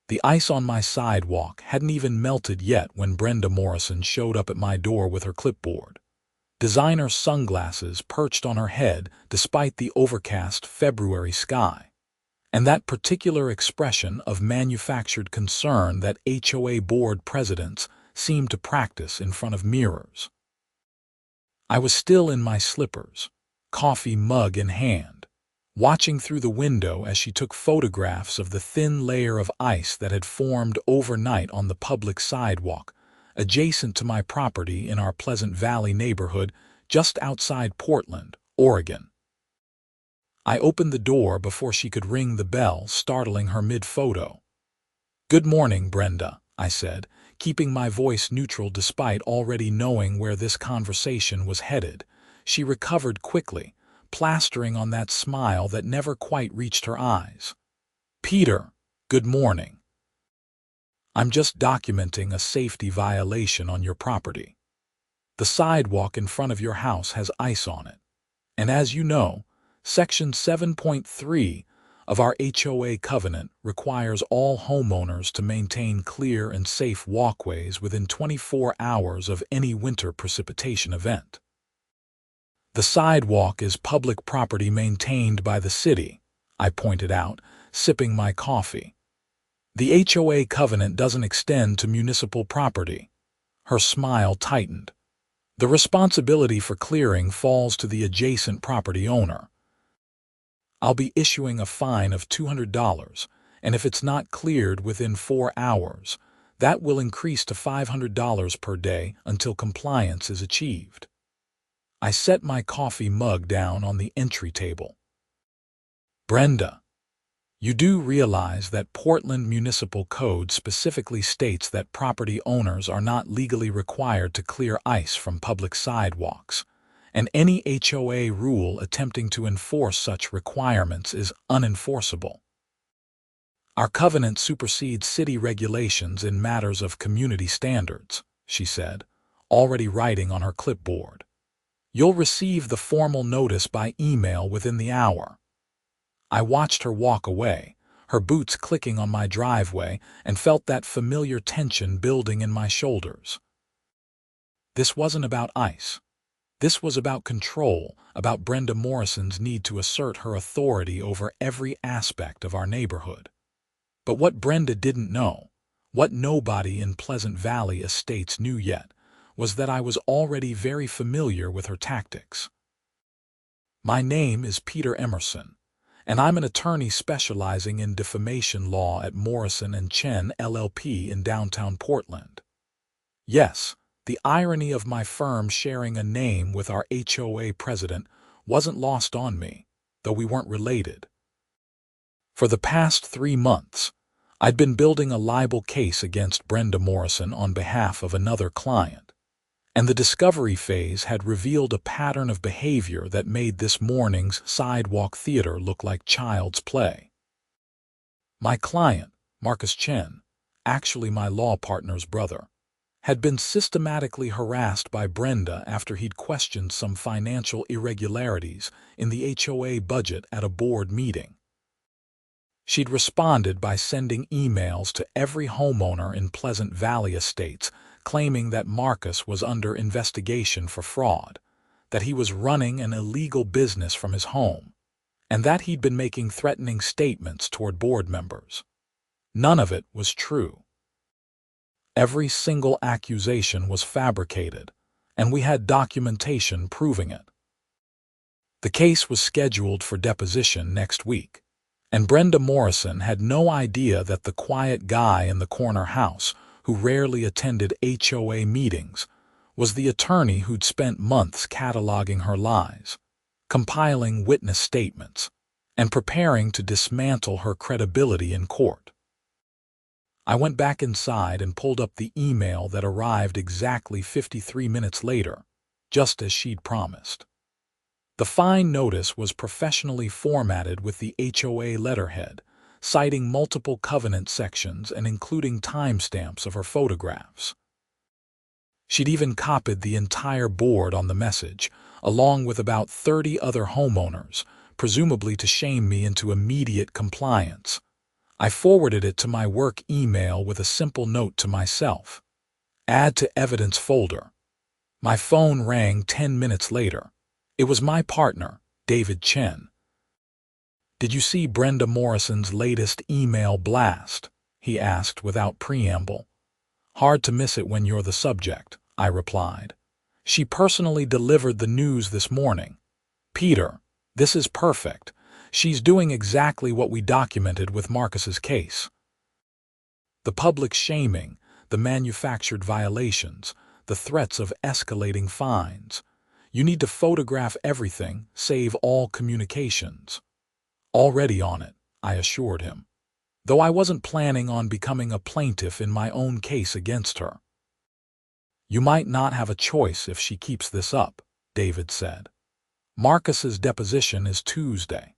The ice on my sidewalk hadn't even melted yet when Brenda Morrison showed up at my door with her clipboard. Designer sunglasses perched on her head despite the overcast February sky, and that particular expression of manufactured concern that HOA board presidents seemed to practice in front of mirrors. I was still in my slippers, coffee mug in hand, watching through the window as she took photographs of the thin layer of ice that had formed overnight on the public sidewalk adjacent to my property in our Pleasant Valley neighborhood just outside Portland, Oregon. I opened the door before she could ring the bell, startling her mid-photo. "Good morning, Brenda," I said, keeping my voice neutral despite already knowing where this conversation was headed. She recovered quickly, plastering on that smile that never quite reached her eyes. "Peter, good morning. I'm just documenting a safety violation on your property. The sidewalk in front of your house has ice on it, and as you know, Section 7.3 of our HOA covenant requires all homeowners to maintain clear and safe walkways within 24 hours of any winter precipitation event. The sidewalk is public property maintained by the city," I pointed out, sipping my coffee. "The HOA covenant doesn't extend to municipal property." Her smile tightened. "The responsibility for clearing falls to the adjacent property owner. I'll be issuing a fine of $200, and if it's not cleared within 4 hours, that will increase to $500 per day until compliance is achieved." I set my coffee mug down on the entry table. "Brenda, you do realize that Portland Municipal Code specifically states that property owners are not legally required to clear ice from public sidewalks, and any HOA rule attempting to enforce such requirements is unenforceable. Our covenant supersedes city regulations in matters of community standards," she said, already writing on her clipboard. "You'll receive the formal notice by email within the hour." I watched her walk away, her boots clicking on my driveway, and felt that familiar tension building in my shoulders. This wasn't about ice. This was about control, about Brenda Morrison's need to assert her authority over every aspect of our neighborhood. But what Brenda didn't know, what nobody in Pleasant Valley Estates knew yet, was that I was already very familiar with her tactics. "My name is Peter Emerson, and I'm an attorney specializing in defamation law at Morrison & Chen LLP in downtown Portland. Yes, the irony of my firm sharing a name with our HOA president wasn't lost on me, though we weren't related. For the past 3 months, I'd been building a libel case against Brenda Morrison on behalf of another client, and the discovery phase had revealed a pattern of behavior that made this morning's sidewalk theater look like child's play. My client, Marcus Chen, actually my law partner's brother, had been systematically harassed by Brenda after he'd questioned some financial irregularities in the HOA budget at a board meeting. She'd responded by sending emails to every homeowner in Pleasant Valley Estates claiming that Marcus was under investigation for fraud, that he was running an illegal business from his home, and that he'd been making threatening statements toward board members. None of it was true. Every single accusation was fabricated, and we had documentation proving it. The case was scheduled for deposition next week, and Brenda Morrison had no idea that the quiet guy in the corner house who rarely attended HOA meetings was the attorney who'd spent months cataloging her lies, compiling witness statements, and preparing to dismantle her credibility in court. I went back inside and pulled up the email that arrived exactly 53 minutes later, just as she'd promised. The fine notice was professionally formatted with the HOA letterhead, citing multiple covenant sections and including timestamps of her photographs. She'd even copied the entire board on the message, along with about 30 other homeowners, presumably to shame me into immediate compliance. I forwarded it to my work email with a simple note to myself. Add to evidence folder. My phone rang 10 minutes later. It was my partner, David Chen. "Did you see Brenda Morrison's latest email blast?" he asked without preamble. "Hard to miss it when you're the subject," I replied. "She personally delivered the news this morning. Peter, this is perfect. She's doing exactly what we documented with Marcus's case. The public shaming, the manufactured violations, the threats of escalating fines. You need to photograph everything, save all communications." "Already on it," I assured him, though I wasn't planning on becoming a plaintiff in my own case against her. "You might not have a choice if she keeps this up," David said. "Marcus's deposition is Tuesday.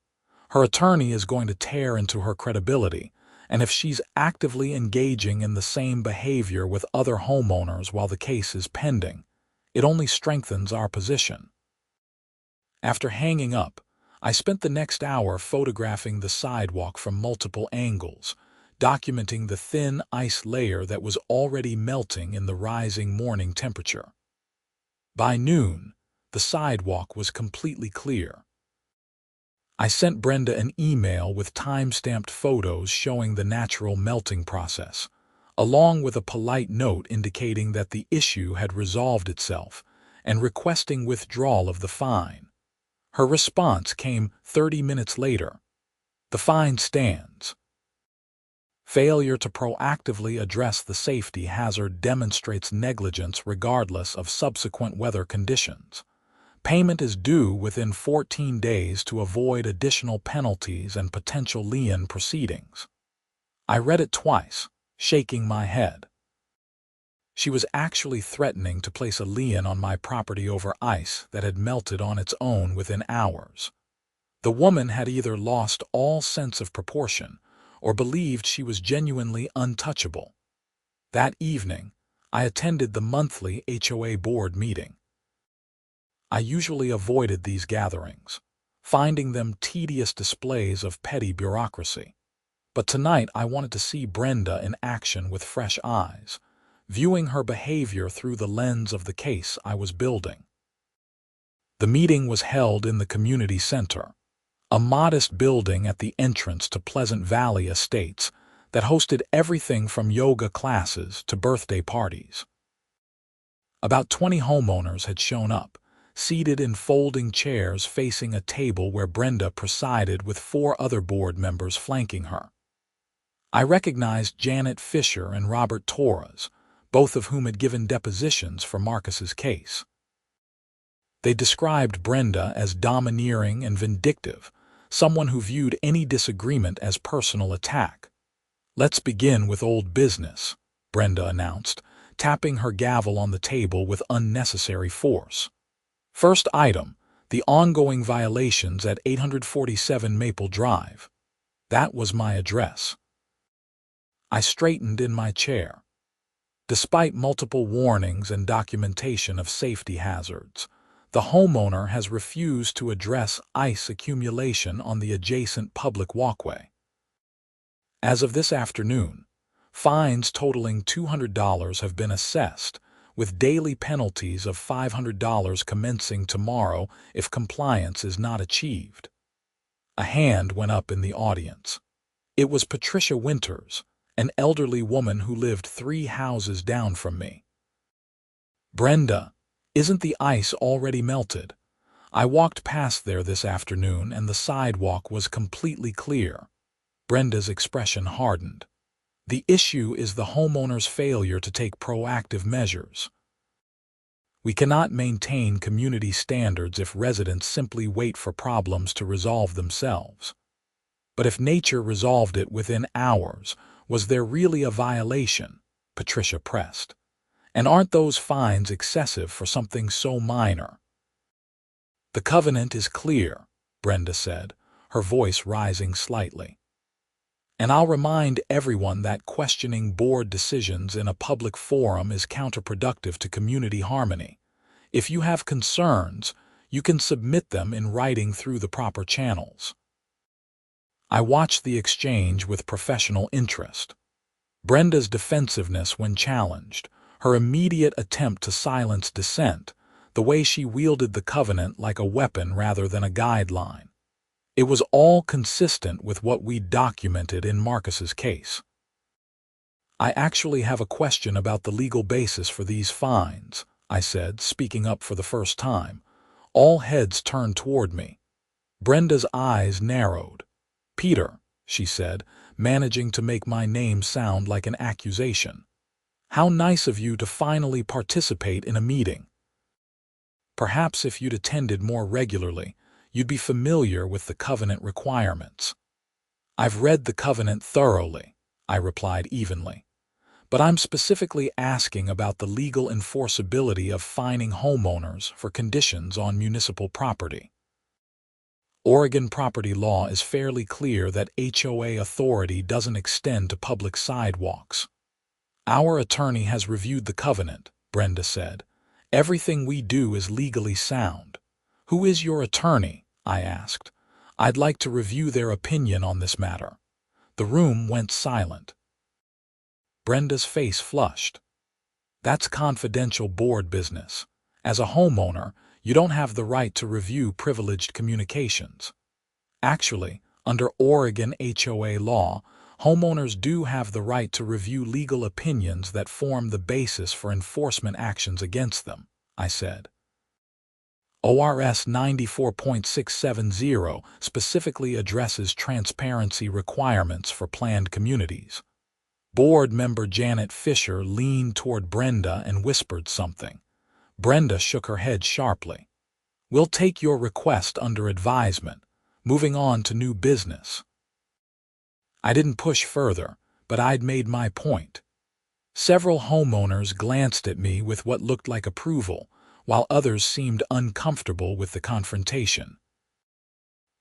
Her attorney is going to tear into her credibility, and if she's actively engaging in the same behavior with other homeowners while the case is pending, it only strengthens our position." After hanging up, I spent the next hour photographing the sidewalk from multiple angles, documenting the thin ice layer that was already melting in the rising morning temperature. By noon, the sidewalk was completely clear. I sent Brenda an email with time-stamped photos showing the natural melting process, along with a polite note indicating that the issue had resolved itself and requesting withdrawal of the fine. Her response came 30 minutes later. "The fine stands. Failure to proactively address the safety hazard demonstrates negligence regardless of subsequent weather conditions. Payment is due within 14 days to avoid additional penalties and potential lien proceedings." I read it twice, shaking my head. She was actually threatening to place a lien on my property over ice that had melted on its own within hours. The woman had either lost all sense of proportion or believed she was genuinely untouchable. That evening, I attended the monthly HOA board meeting. I usually avoided these gatherings, finding them tedious displays of petty bureaucracy. But tonight I wanted to see Brenda in action with fresh eyes, viewing her behavior through the lens of the case I was building. The meeting was held in the community center, a modest building at the entrance to Pleasant Valley Estates that hosted everything from yoga classes to birthday parties. About 20 homeowners had shown up, seated in folding chairs facing a table where Brenda presided with 4 other board members flanking her. I recognized Janet Fisher and Robert Torres, both of whom had given depositions for Marcus's case. They described Brenda as domineering and vindictive, someone who viewed any disagreement as personal attack. "Let's begin with old business," Brenda announced, tapping her gavel on the table with unnecessary force. "First item, the ongoing violations at 847 Maple Drive. That was my address." I straightened in my chair. Despite multiple warnings and documentation of safety hazards, the homeowner has refused to address ice accumulation on the adjacent public walkway. As of this afternoon, fines totaling $200 have been assessed, with daily penalties of $500 commencing tomorrow if compliance is not achieved. A hand went up in the audience. It was Patricia Winters, an elderly woman who lived 3 houses down from me. "Brenda, isn't the ice already melted? I walked past there this afternoon and the sidewalk was completely clear." Brenda's expression hardened. "The issue is the homeowner's failure to take proactive measures. We cannot maintain community standards if residents simply wait for problems to resolve themselves. But if nature resolved it within hours, was there really a violation?" Patricia pressed. "And aren't those fines excessive for something so minor?" "The covenant is clear," Brenda said, her voice rising slightly. "And I'll remind everyone that questioning board decisions in a public forum is counterproductive to community harmony. If you have concerns, you can submit them in writing through the proper channels." I watched the exchange with professional interest. Brenda's defensiveness when challenged, her immediate attempt to silence dissent, the way she wielded the covenant like a weapon rather than a guideline. It was all consistent with what we documented in Marcus's case. "I actually have a question about the legal basis for these fines," I said, speaking up for the first time. All heads turned toward me. Brenda's eyes narrowed. "Peter," she said, managing to make my name sound like an accusation. "How nice of you to finally participate in a meeting. Perhaps if you'd attended more regularly, you'd be familiar with the covenant requirements." "I've read the covenant thoroughly," I replied evenly. "But I'm specifically asking about the legal enforceability of fining homeowners for conditions on municipal property." Oregon property law is fairly clear that HOA authority doesn't extend to public sidewalks. "Our attorney has reviewed the covenant," Brenda said. "Everything we do is legally sound." "Who is your attorney?" I asked. "I'd like to review their opinion on this matter." The room went silent. Brenda's face flushed. "That's confidential board business. As a homeowner, you don't have the right to review privileged communications." Actually, under Oregon HOA law, homeowners do have the right to review legal opinions that form the basis for enforcement actions against them, I said. ORS 94.670 specifically addresses transparency requirements for planned communities. Board member Janet Fisher leaned toward Brenda and whispered something. Brenda shook her head sharply. "We'll take your request under advisement. Moving on to new business." I didn't push further, but I'd made my point. Several homeowners glanced at me with what looked like approval, while others seemed uncomfortable with the confrontation.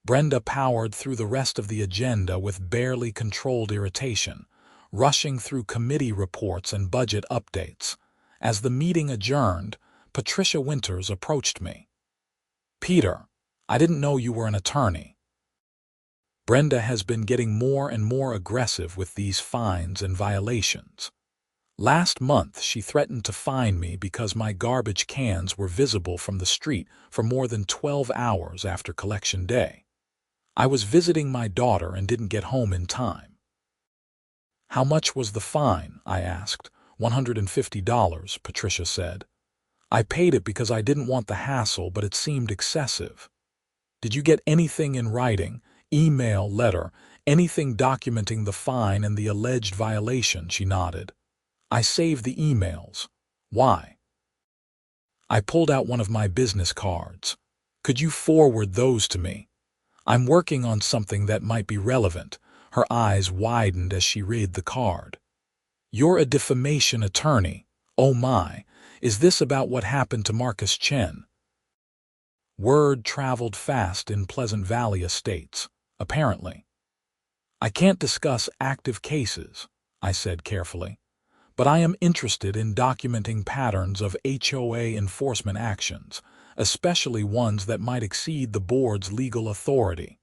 Brenda powered through the rest of the agenda with barely controlled irritation, rushing through committee reports and budget updates. As the meeting adjourned, Patricia Winters approached me. "Peter, I didn't know you were an attorney." Brenda has been getting more and more aggressive with these fines and violations. Last month, she threatened to fine me because my garbage cans were visible from the street for more than 12 hours after collection day. I was visiting my daughter and didn't get home in time. "How much was the fine?" I asked. $150, Patricia said. "I paid it because I didn't want the hassle, but it seemed excessive." "Did you get anything in writing, email, letter, anything documenting the fine and the alleged violation?" She nodded. "I saved the emails." "Why?" I pulled out one of my business cards. "Could you forward those to me? I'm working on something that might be relevant." Her eyes widened as she read the card. "You're a defamation attorney. Oh my, is this about what happened to Marcus Chen?" Word traveled fast in Pleasant Valley estates, apparently. "I can't discuss active cases," I said carefully, "but I am interested in documenting patterns of HOA enforcement actions, especially ones that might exceed the board's legal authority."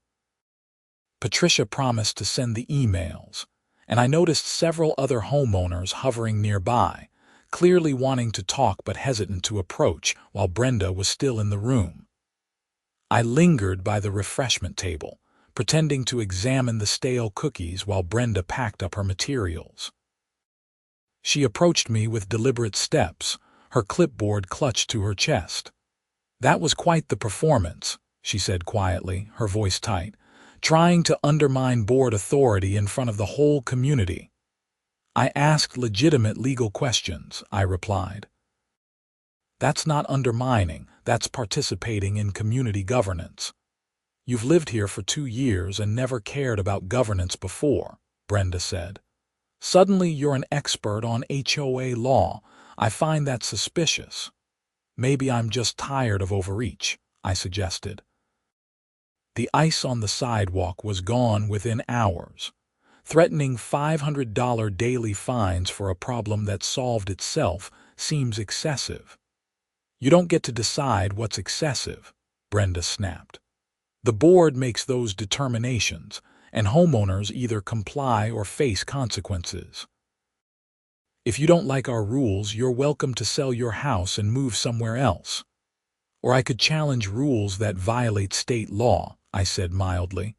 Patricia promised to send the emails, and I noticed several other homeowners hovering nearby, clearly wanting to talk but hesitant to approach while Brenda was still in the room. I lingered by the refreshment table, pretending to examine the stale cookies while Brenda packed up her materials. She approached me with deliberate steps, her clipboard clutched to her chest. "That was quite the performance," she said quietly, her voice tight. "Trying to undermine board authority in front of the whole community." "I asked legitimate legal questions," I replied. "That's not undermining, that's participating in community governance." "You've lived here for 2 years and never cared about governance before," Brenda said. "Suddenly you're an expert on HOA law. I find that suspicious." "Maybe I'm just tired of overreach," I suggested. The ice on the sidewalk was gone within hours. Threatening $500 daily fines for a problem that solved itself seems excessive. "You don't get to decide what's excessive," Brenda snapped. "The board makes those determinations, and homeowners either comply or face consequences. If you don't like our rules, you're welcome to sell your house and move somewhere else. Or I could challenge rules that violate state law, I said mildly.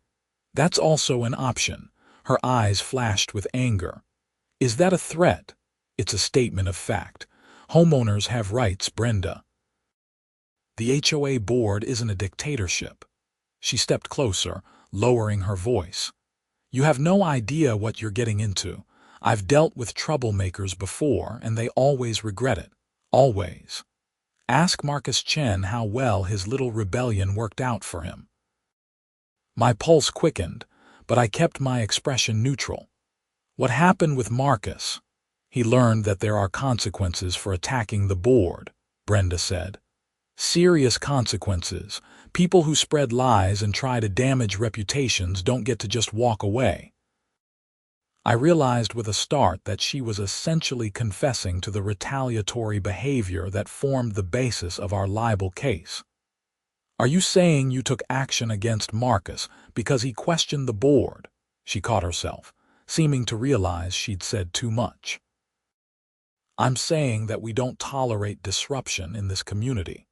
That's also an option. Her eyes flashed with anger. Is that a threat? It's a statement of fact. Homeowners have rights, Brenda. The HOA board isn't a dictatorship. She stepped closer, lowering her voice. You have no idea what you're getting into. I've dealt with troublemakers before, and they always regret it. Always. Ask Marcus Chen how well his little rebellion worked out for him. My pulse quickened, but I kept my expression neutral. What happened with Marcus? He learned that there are consequences for attacking the board, Brenda said. Serious consequences. People who spread lies and try to damage reputations don't get to just walk away. I realized with a start that she was essentially confessing to the retaliatory behavior that formed the basis of our libel case. Are you saying you took action against Marcus because he questioned the board? She caught herself, seeming to realize she'd said too much. I'm saying that we don't tolerate disruption in this community.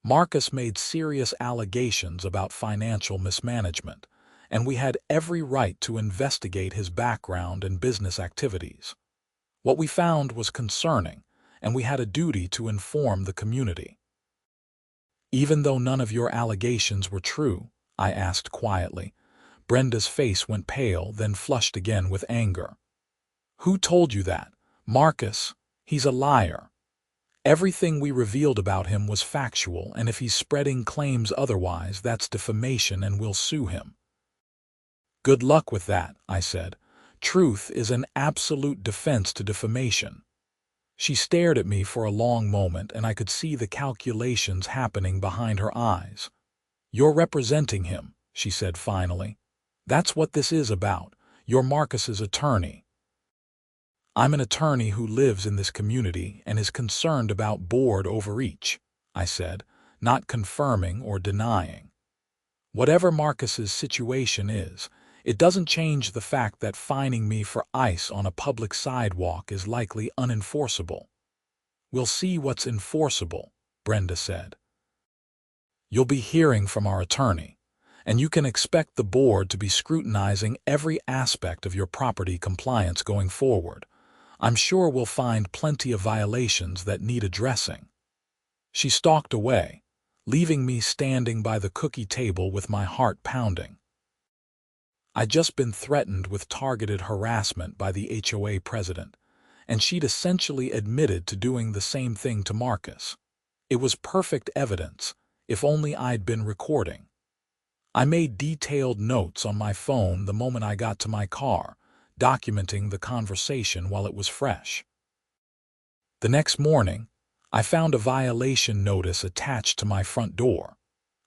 Marcus made serious allegations about financial mismanagement, and we had every right to investigate his background and business activities. What we found was concerning, and we had a duty to inform the community. Even though none of your allegations were true, I asked quietly. Brenda's face went pale, then flushed again with anger. Who told you that? Marcus. He's a liar. Everything we revealed about him was factual, and if he's spreading claims otherwise, that's defamation and we'll sue him. Good luck with that, I said. Truth is an absolute defense to defamation. She stared at me for a long moment, and I could see the calculations happening behind her eyes. You're representing him, she said finally. That's what this is about. You're Marcus's attorney. I'm an attorney who lives in this community and is concerned about board overreach, I said, not confirming or denying. Whatever Marcus's situation is, it doesn't change the fact that fining me for ice on a public sidewalk is likely unenforceable. We'll see what's enforceable, Brenda said. You'll be hearing from our attorney, and you can expect the board to be scrutinizing every aspect of your property compliance going forward. I'm sure we'll find plenty of violations that need addressing. She stalked away, leaving me standing by the cookie table with my heart pounding. I'd just been threatened with targeted harassment by the HOA president, and she'd essentially admitted to doing the same thing to Marcus. It was perfect evidence, if only I'd been recording. I made detailed notes on my phone the moment I got to my car, documenting the conversation while it was fresh. The next morning, I found a violation notice attached to my front door.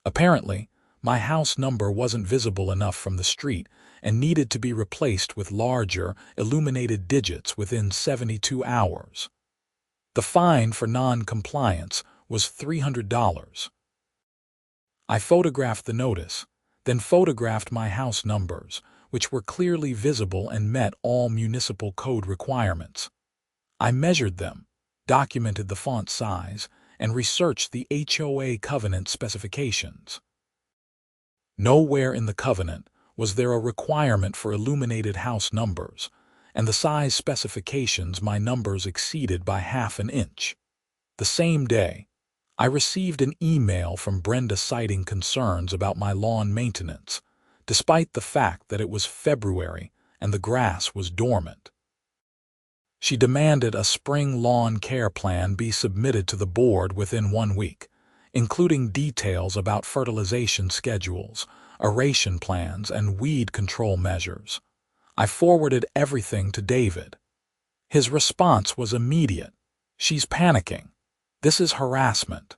Apparently, my house number wasn't visible enough from the street and needed to be replaced with larger, illuminated digits within 72 hours. The fine for non-compliance was $300. I photographed the notice, then photographed my house numbers, which were clearly visible and met all municipal code requirements. I measured them, documented the font size, and researched the HOA covenant specifications. Nowhere in the covenant was there a requirement for illuminated house numbers, and the size specifications my numbers exceeded by half an inch. The same day, I received an email from Brenda citing concerns about my lawn maintenance, despite the fact that it was February and the grass was dormant. She demanded a spring lawn care plan be submitted to the board within 1 week, including details about fertilization schedules, aeration plans, and weed control measures. I forwarded everything to David. His response was immediate. She's panicking. This is harassment.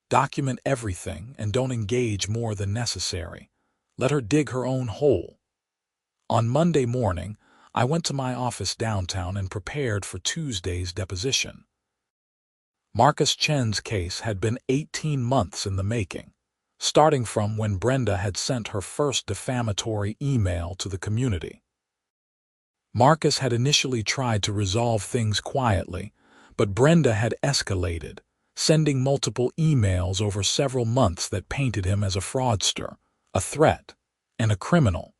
Document everything and don't engage more than necessary. Let her dig her own hole. On Monday morning, I went to my office downtown and prepared for Tuesday's deposition. Marcus Chen's case had been 18 months in the making, starting from when Brenda had sent her first defamatory email to the community. Marcus had initially tried to resolve things quietly, but Brenda had escalated, sending multiple emails over several months that painted him as a fraudster, a threat, and a criminal.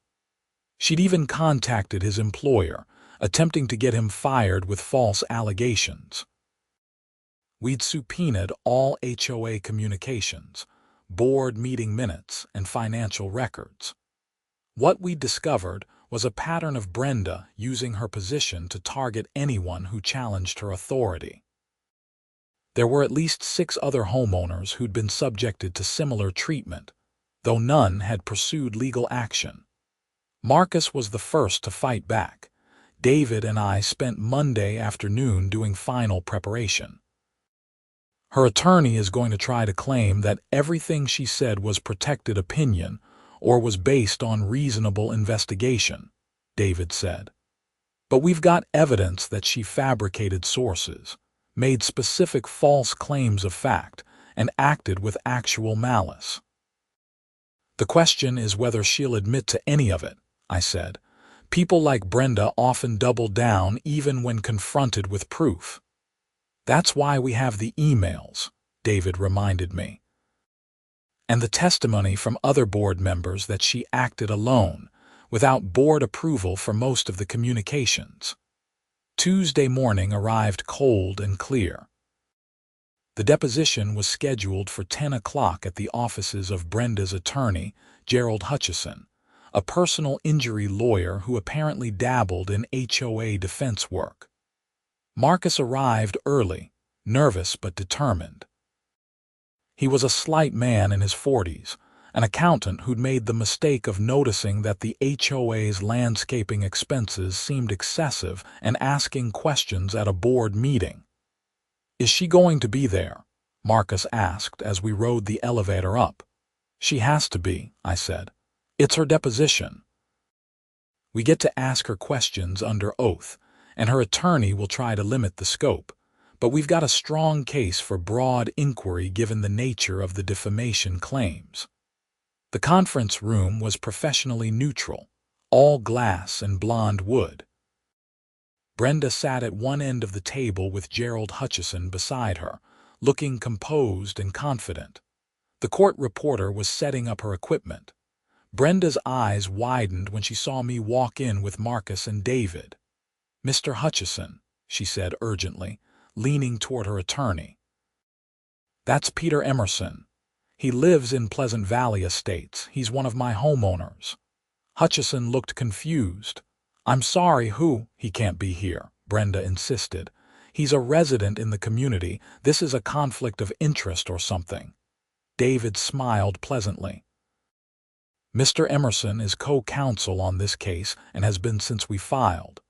She'd even contacted his employer, attempting to get him fired with false allegations. We'd subpoenaed all HOA communications, board meeting minutes, and financial records. What we discovered was a pattern of Brenda using her position to target anyone who challenged her authority. There were at least 6 other homeowners who'd been subjected to similar treatment, though none had pursued legal action. Marcus was the first to fight back. David and I spent Monday afternoon doing final preparation. Her attorney is going to try to claim that everything she said was protected opinion or was based on reasonable investigation, David said. But we've got evidence that she fabricated sources, made specific false claims of fact, and acted with actual malice. The question is whether she'll admit to any of it, I said. People like Brenda often double down even when confronted with proof. That's why we have the emails, David reminded me, and the testimony from other board members that she acted alone, without board approval for most of the communications. Tuesday morning arrived cold and clear. The deposition was scheduled for 10 o'clock at the offices of Brenda's attorney, Gerald Hutchison, a personal injury lawyer who apparently dabbled in HOA defense work. Marcus arrived early, nervous but determined. He was a slight man in his 40s, an accountant who'd made the mistake of noticing that the HOA's landscaping expenses seemed excessive and asking questions at a board meeting. "Is she going to be there?" Marcus asked as we rode the elevator up. "She has to be," I said. "It's her deposition. We get to ask her questions under oath, and her attorney will try to limit the scope, but we've got a strong case for broad inquiry given the nature of the defamation claims." The conference room was professionally neutral, all glass and blonde wood. Brenda sat at one end of the table with Gerald Hutchison beside her, looking composed and confident. The court reporter was setting up her equipment. Brenda's eyes widened when she saw me walk in with Marcus and David. "Mr. Hutchison," she said urgently, leaning toward her attorney. "That's Peter Emerson. He lives in Pleasant Valley Estates. He's one of my homeowners." Hutchison looked confused. "I'm sorry, he can't be here," Brenda insisted. "He's a resident in the community. This is a conflict of interest or something." David smiled pleasantly. "Mr. Emerson is co-counsel on this case and has been since we filed.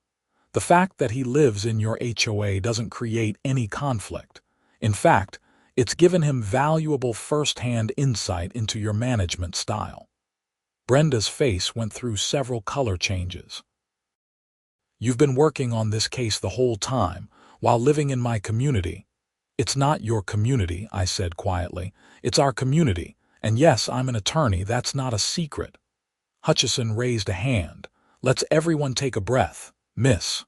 The fact that he lives in your HOA doesn't create any conflict. In fact, it's given him valuable first-hand insight into your management style." Brenda's face went through several color changes. "You've been working on this case the whole time, while living in my community." "It's not your community," I said quietly. "It's our community. And yes, I'm an attorney. That's not a secret." Hutchison raised a hand. "Let's everyone take a breath. Miss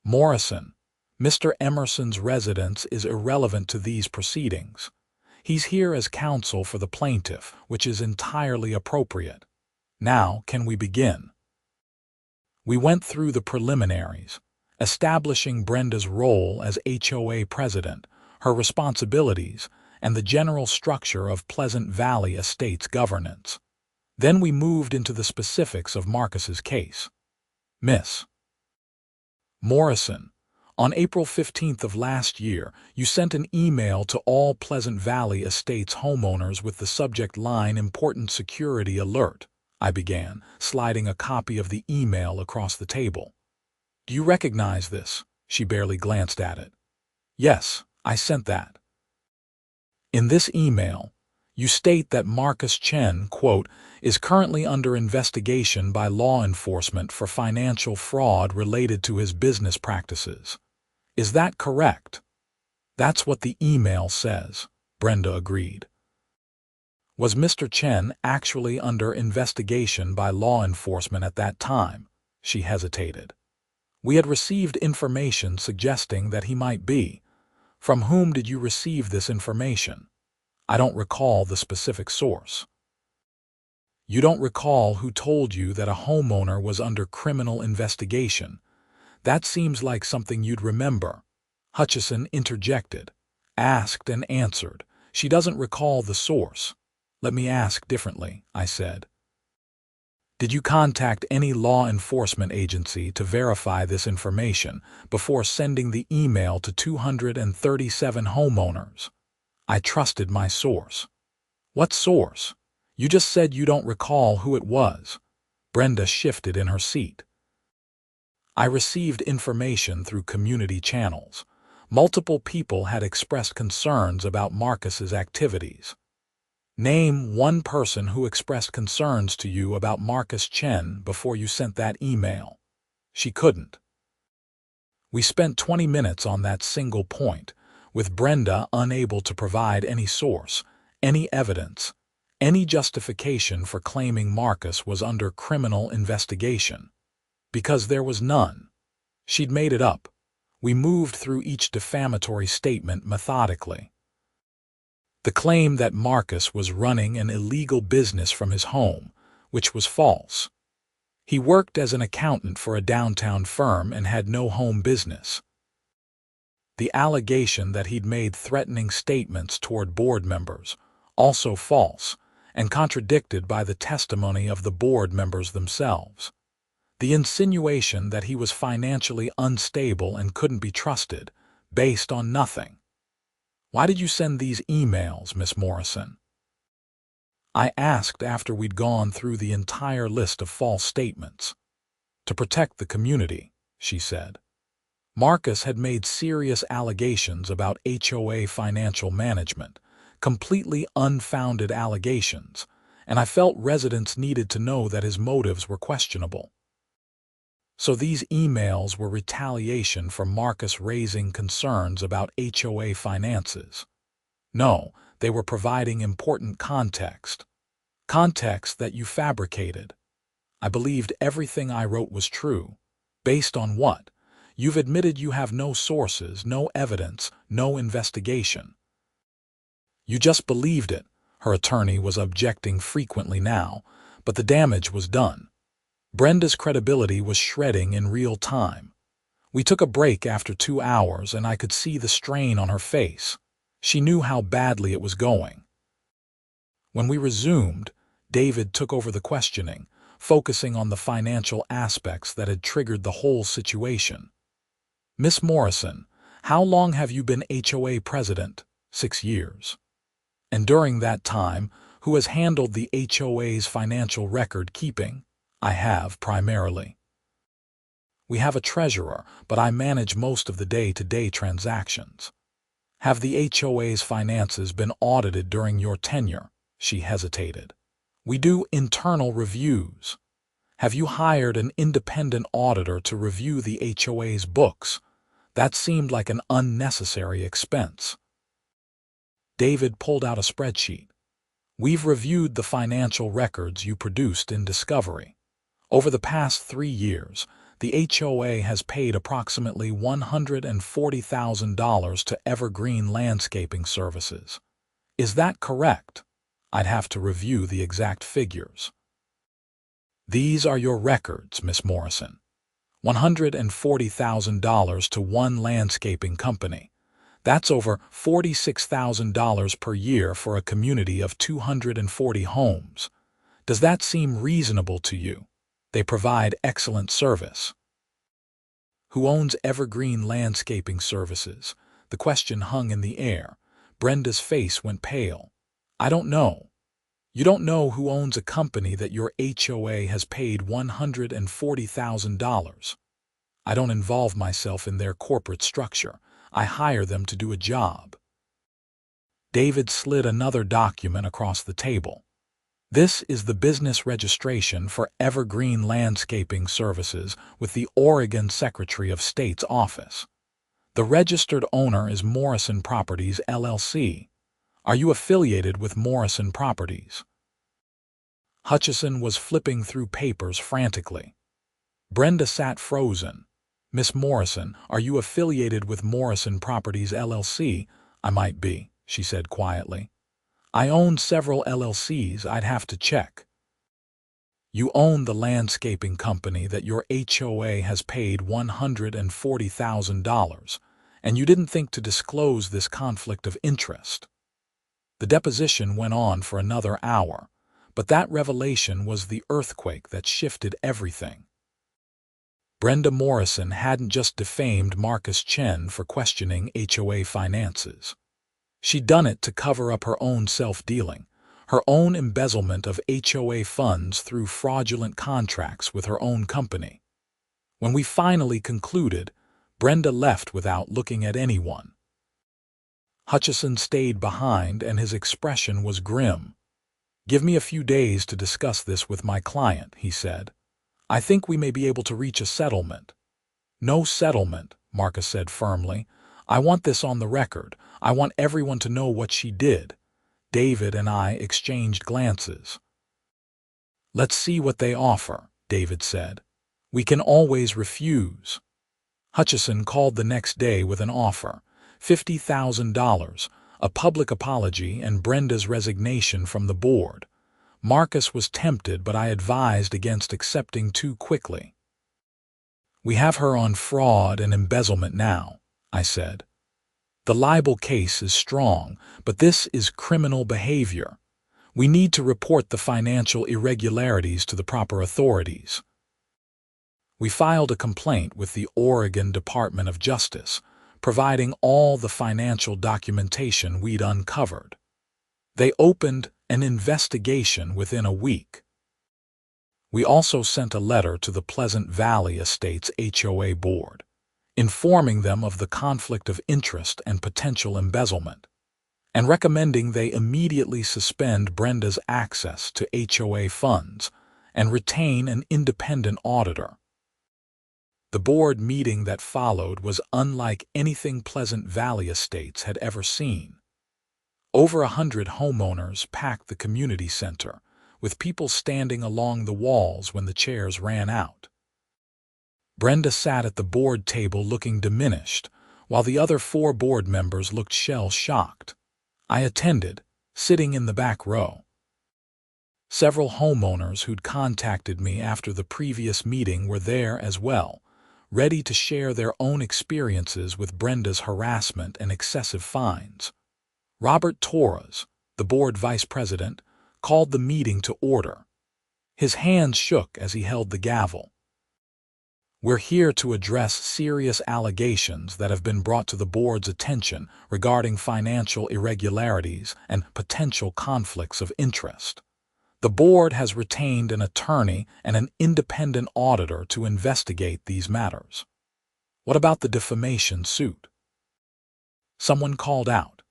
Morrison, Mr. Emerson's residence is irrelevant to these proceedings. He's here as counsel for the plaintiff, which is entirely appropriate. Now, can we begin?" We went through the preliminaries, establishing Brenda's role as HOA president, her responsibilities, and the general structure of Pleasant Valley Estates governance. Then we moved into the specifics of Marcus's case. "Miss Morrison, on April 15th of last year, you sent an email to all Pleasant Valley Estates homeowners with the subject line "Important Security Alert," I began, sliding a copy of the email across the table. "Do you recognize this?" She barely glanced at it. "Yes, I sent that." "In this email, you state that Marcus Chen, quote, is currently under investigation by law enforcement for financial fraud related to his business practices. Is that correct?" "That's what the email says," Brenda agreed. Was Mr. Chen actually under investigation by law enforcement at that time? She hesitated. We had received information suggesting that he might be. From whom did you receive this information? I don't recall the specific source. You don't recall who told you that a homeowner was under criminal investigation? That seems like something you'd remember. Hutchison interjected, asked and answered. She doesn't recall the source. Let me ask differently, I said. Did you contact any law enforcement agency to verify this information before sending the email to 237 homeowners? I trusted my source. What source? You just said you don't recall who it was. Brenda shifted in her seat. I received information through community channels. Multiple people had expressed concerns about Marcus's activities. Name one person who expressed concerns to you about Marcus Chen before you sent that email. She couldn't. We spent 20 minutes on that single point, with Brenda unable to provide any source, any evidence, any justification for claiming Marcus was under criminal investigation. Because there was none. She'd made it up. We moved through each defamatory statement methodically. The claim that Marcus was running an illegal business from his home, which was false. He worked as an accountant for a downtown firm and had no home business. The allegation that he'd made threatening statements toward board members, also false, and contradicted by the testimony of the board members themselves. The insinuation that he was financially unstable and couldn't be trusted, based on nothing. Why did you send these emails, Miss Morrison? I asked after we'd gone through the entire list of false statements. To protect the community, she said. Marcus had made serious allegations about HOA financial management, completely unfounded allegations, and I felt residents needed to know that his motives were questionable. So these emails were retaliation for Marcus raising concerns about HOA finances. No, they were providing important context. Context that you fabricated. I believed everything I wrote was true. Based on what? You've admitted you have no sources, no evidence, no investigation. You just believed it, her attorney was objecting frequently now, but the damage was done. Brenda's credibility was shredding in real time. We took a break after 2 hours and I could see the strain on her face. She knew how badly it was going. When we resumed, David took over the questioning, focusing on the financial aspects that had triggered the whole situation. Miss Morrison, how long have you been HOA president? 6 years. And during that time, who has handled the HOA's financial record keeping? I have, primarily. We have a treasurer, but I manage most of the day-to-day transactions. Have the HOA's finances been audited during your tenure? She hesitated. We do internal reviews. Have you hired an independent auditor to review the HOA's books? That seemed like an unnecessary expense. David pulled out a spreadsheet. We've reviewed the financial records you produced in Discovery. Over the past 3 years, the HOA has paid approximately $140,000 to Evergreen Landscaping Services. Is that correct? I'd have to review the exact figures. These are your records, Miss Morrison. $140,000 to one landscaping company. That's over $46,000 per year for a community of 240 homes. Does that seem reasonable to you? They provide excellent service. Who owns Evergreen Landscaping Services? The question hung in the air. Brenda's face went pale. I don't know. You don't know who owns a company that your HOA has paid $140,000. I don't involve myself in their corporate structure. I hire them to do a job. David slid another document across the table. This is the business registration for Evergreen Landscaping Services with the Oregon Secretary of State's office. The registered owner is Morrison Properties, LLC. Are you affiliated with Morrison Properties? Hutchison was flipping through papers frantically. Brenda sat frozen. Miss Morrison, are you affiliated with Morrison Properties LLC? I might be, she said quietly. I own several LLCs, I'd have to check. You own the landscaping company that your HOA has paid $140,000, and you didn't think to disclose this conflict of interest. The deposition went on for another hour, but that revelation was the earthquake that shifted everything. Brenda Morrison hadn't just defamed Marcus Chen for questioning HOA finances. She'd done it to cover up her own self-dealing, her own embezzlement of HOA funds through fraudulent contracts with her own company. When we finally concluded, Brenda left without looking at anyone. Hutchison stayed behind, and his expression was grim. Give me a few days to discuss this with my client, he said. I think we may be able to reach a settlement. No settlement, Marcus said firmly. I want this on the record. I want everyone to know what she did. David and I exchanged glances. Let's see what they offer, David said. We can always refuse. Hutchison called the next day with an offer, $50,000, a public apology, and Brenda's resignation from the board. Marcus was tempted, but I advised against accepting too quickly. We have her on fraud and embezzlement now, I said. The libel case is strong, but this is criminal behavior. We need to report the financial irregularities to the proper authorities. We filed a complaint with the Oregon Department of Justice, providing all the financial documentation we'd uncovered. They opened an investigation within a week. We also sent a letter to the Pleasant Valley Estates HOA board, informing them of the conflict of interest and potential embezzlement, and recommending they immediately suspend Brenda's access to HOA funds and retain an independent auditor. The board meeting that followed was unlike anything Pleasant Valley Estates had ever seen. Over 100 homeowners packed the community center, with people standing along the walls when the chairs ran out. Brenda sat at the board table looking diminished, while the other 4 board members looked shell-shocked. I attended, sitting in the back row. Several homeowners who'd contacted me after the previous meeting were there as well, ready to share their own experiences with Brenda's harassment and excessive fines. Robert Torres, the board vice president, called the meeting to order. His hands shook as he held the gavel. We're here to address serious allegations that have been brought to the board's attention regarding financial irregularities and potential conflicts of interest. The board has retained an attorney and an independent auditor to investigate these matters. What about the defamation suit? Someone called out.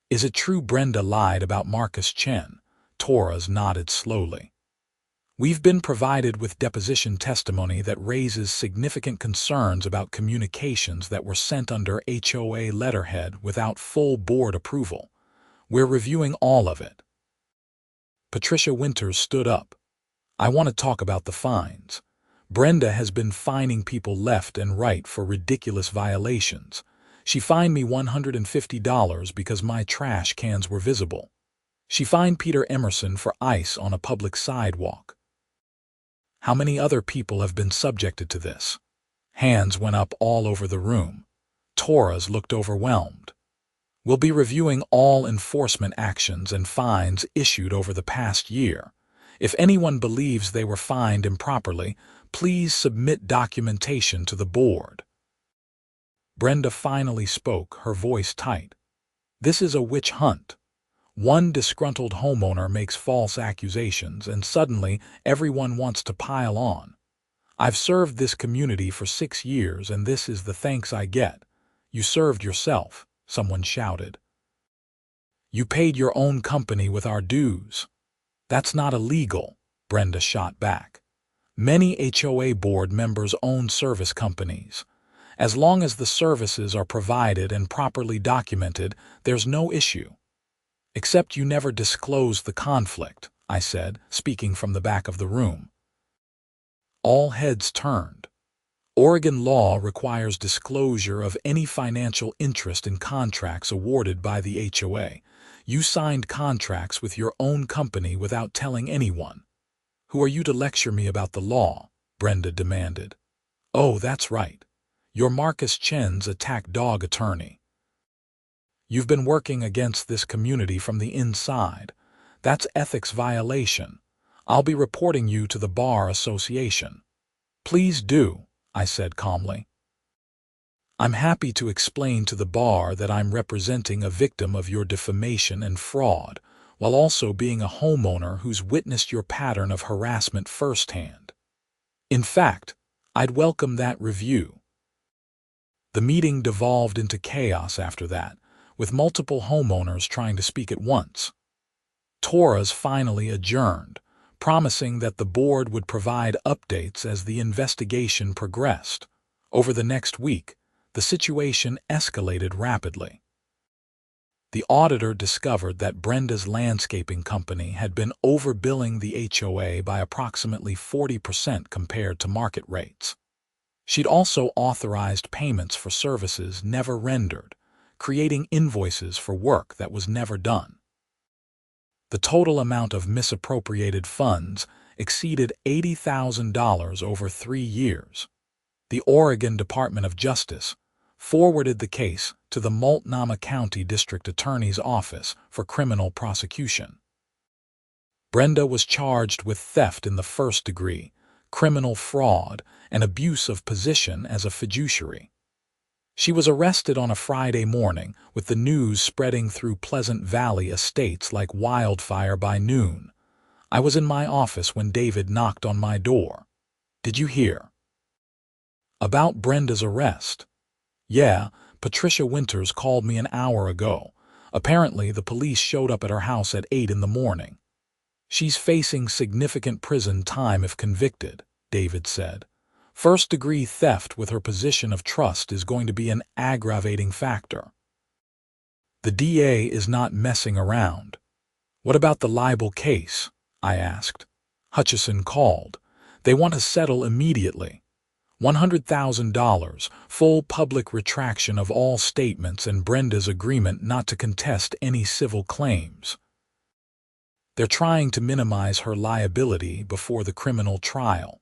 Is it true Brenda lied about Marcus Chen? Torres nodded slowly. We've been provided with deposition testimony that raises significant concerns about communications that were sent under HOA letterhead without full board approval. We're reviewing all of it. Patricia Winters stood up. I want to talk about the fines. Brenda has been fining people left and right for ridiculous violations. She fined me $150 because my trash cans were visible. She fined Peter Emerson for ice on a public sidewalk. How many other people have been subjected to this? Hands went up all over the room. Torres looked overwhelmed. We'll be reviewing all enforcement actions and fines issued over the past year. If anyone believes they were fined improperly, please submit documentation to the board. Brenda finally spoke, her voice tight. This is a witch hunt. One disgruntled homeowner makes false accusations, and suddenly everyone wants to pile on. I've served this community for 6 years, and this is the thanks I get. You served yourself, someone shouted. You paid your own company with our dues. That's not illegal, Brenda shot back. Many HOA board members own service companies. As long as the services are provided and properly documented, there's no issue. Except you never disclosed the conflict, I said, speaking from the back of the room. All heads turned. Oregon law requires disclosure of any financial interest in contracts awarded by the HOA. You signed contracts with your own company without telling anyone. Who are you to lecture me about the law? Brenda demanded. Oh, that's right. You're Marcus Chen's attack dog attorney. You've been working against this community from the inside. That's ethics violation. I'll be reporting you to the Bar Association. Please do, I said calmly. I'm happy to explain to the bar that I'm representing a victim of your defamation and fraud, while also being a homeowner who's witnessed your pattern of harassment firsthand. In fact, I'd welcome that review. The meeting devolved into chaos after that, with multiple homeowners trying to speak at once. Torres finally adjourned, promising that the board would provide updates as the investigation progressed. Over the next week, the situation escalated rapidly. The auditor discovered that Brenda's landscaping company had been overbilling the HOA by approximately 40% compared to market rates. She'd also authorized payments for services never rendered, creating invoices for work that was never done. The total amount of misappropriated funds exceeded $80,000 over 3 years. The Oregon Department of Justice forwarded the case to the Multnomah County District Attorney's Office for criminal prosecution. Brenda was charged with theft in the first degree, criminal fraud, and abuse of position as a fiduciary. She was arrested on a Friday morning, with the news spreading through Pleasant Valley estates like wildfire by noon. I was in my office when David knocked on my door. Did you hear about Brenda's arrest? Yeah, Patricia Winters called me an hour ago. Apparently, the police showed up at her house at 8 in the morning. She's facing significant prison time if convicted, David said. First-degree theft with her position of trust is going to be an aggravating factor. The DA is not messing around. What about the libel case? I asked. Hutchison called. They want to settle immediately. $100,000, full public retraction of all statements and Brenda's agreement not to contest any civil claims. They're trying to minimize her liability before the criminal trial.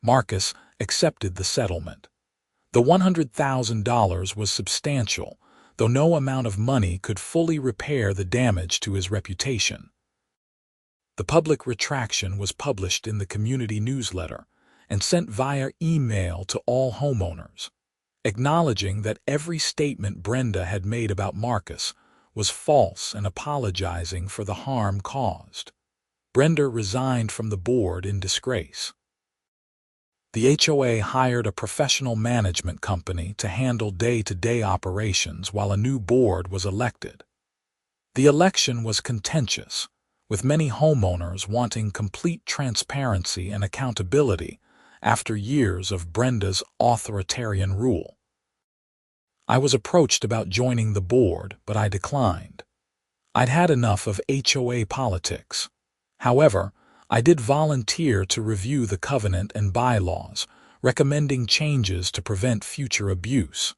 Marcus accepted the settlement. The $100,000 was substantial, though no amount of money could fully repair the damage to his reputation. The public retraction was published in the community newsletter and sent via email to all homeowners, acknowledging that every statement Brenda had made about Marcus was false and apologizing for the harm caused. Brenda resigned from the board in disgrace. The HOA hired a professional management company to handle day-to-day operations while a new board was elected. The election was contentious, with many homeowners wanting complete transparency and accountability after years of Brenda's authoritarian rule. I was approached about joining the board, but I declined. I'd had enough of HOA politics. However, I did volunteer to review the covenant and bylaws, recommending changes to prevent future abuse.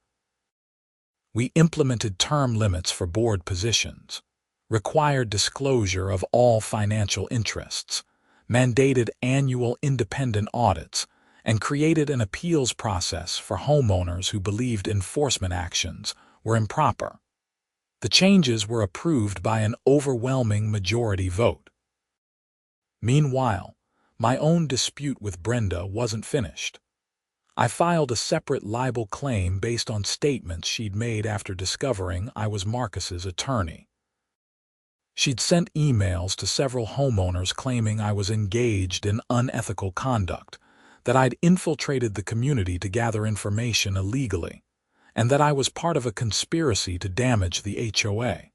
We implemented term limits for board positions, required disclosure of all financial interests, mandated annual independent audits, and created an appeals process for homeowners who believed enforcement actions were improper. The changes were approved by an overwhelming majority vote. Meanwhile, my own dispute with Brenda wasn't finished. I filed a separate libel claim based on statements she'd made after discovering I was Marcus's attorney. She'd sent emails to several homeowners claiming I was engaged in unethical conduct, that I'd infiltrated the community to gather information illegally, and that I was part of a conspiracy to damage the HOA.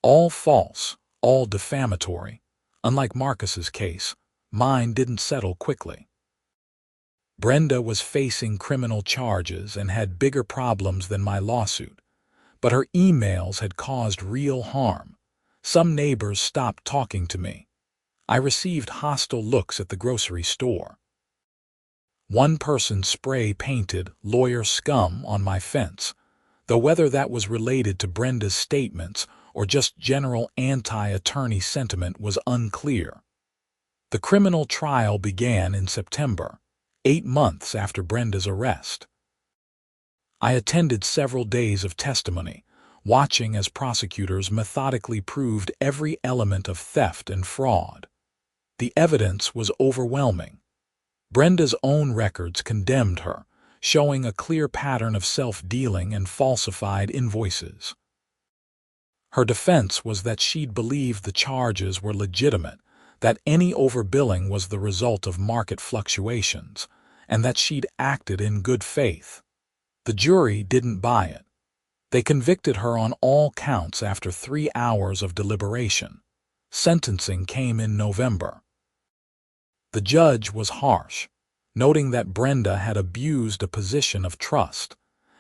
All false, all defamatory. Unlike Marcus's case, mine didn't settle quickly. Brenda was facing criminal charges and had bigger problems than my lawsuit, but her emails had caused real harm, Some neighbors stopped talking to me. I received hostile looks at the grocery store. One person spray-painted "lawyer scum" on my fence, though whether that was related to Brenda's statements or just general anti-attorney sentiment was unclear. The criminal trial began in September, 8 months after Brenda's arrest. I attended several days of testimony, watching as prosecutors methodically proved every element of theft and fraud. The evidence was overwhelming. Brenda's own records condemned her, showing a clear pattern of self-dealing and falsified invoices. Her defense was that she'd believed the charges were legitimate, that any overbilling was the result of market fluctuations, and that she'd acted in good faith. The jury didn't buy it. They convicted her on all counts after 3 hours of deliberation. Sentencing came in November. The judge was harsh, noting that Brenda had abused a position of trust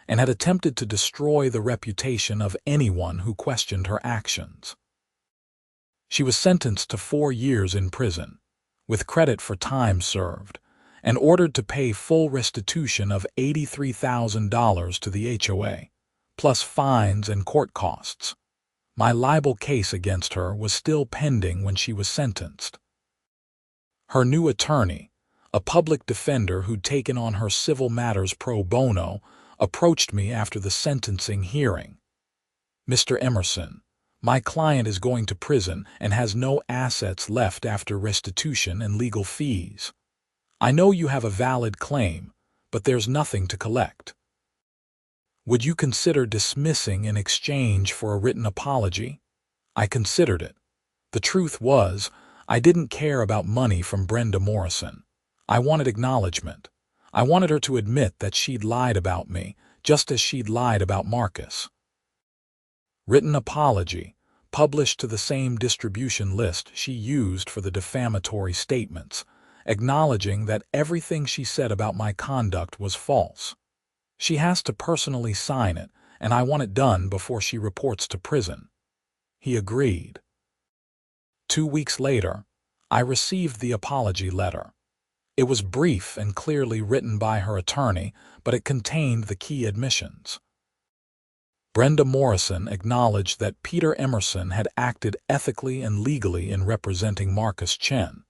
and had attempted to destroy the reputation of anyone who questioned her actions. She was sentenced to 4 years in prison, with credit for time served, and ordered to pay full restitution of $83,000 to the HOA, plus fines and court costs. My libel case against her was still pending when she was sentenced. Her new attorney, a public defender who'd taken on her civil matters pro bono, approached me after the sentencing hearing. "Mr. Emerson, my client is going to prison and has no assets left after restitution and legal fees. I know you have a valid claim, but there's nothing to collect. Would you consider dismissing in exchange for a written apology?" I considered it. The truth was, I didn't care about money from Brenda Morrison. I wanted acknowledgement. I wanted her to admit that she'd lied about me, just as she'd lied about Marcus. Written apology, published to the same distribution list she used for the defamatory statements, acknowledging that everything she said about my conduct was false. She has to personally sign it, and I want it done before she reports to prison. He agreed. 2 weeks later, I received the apology letter. It was brief and clearly written by her attorney, but it contained the key admissions. Brenda Morrison acknowledged that Peter Emerson had acted ethically and legally in representing Marcus Chen,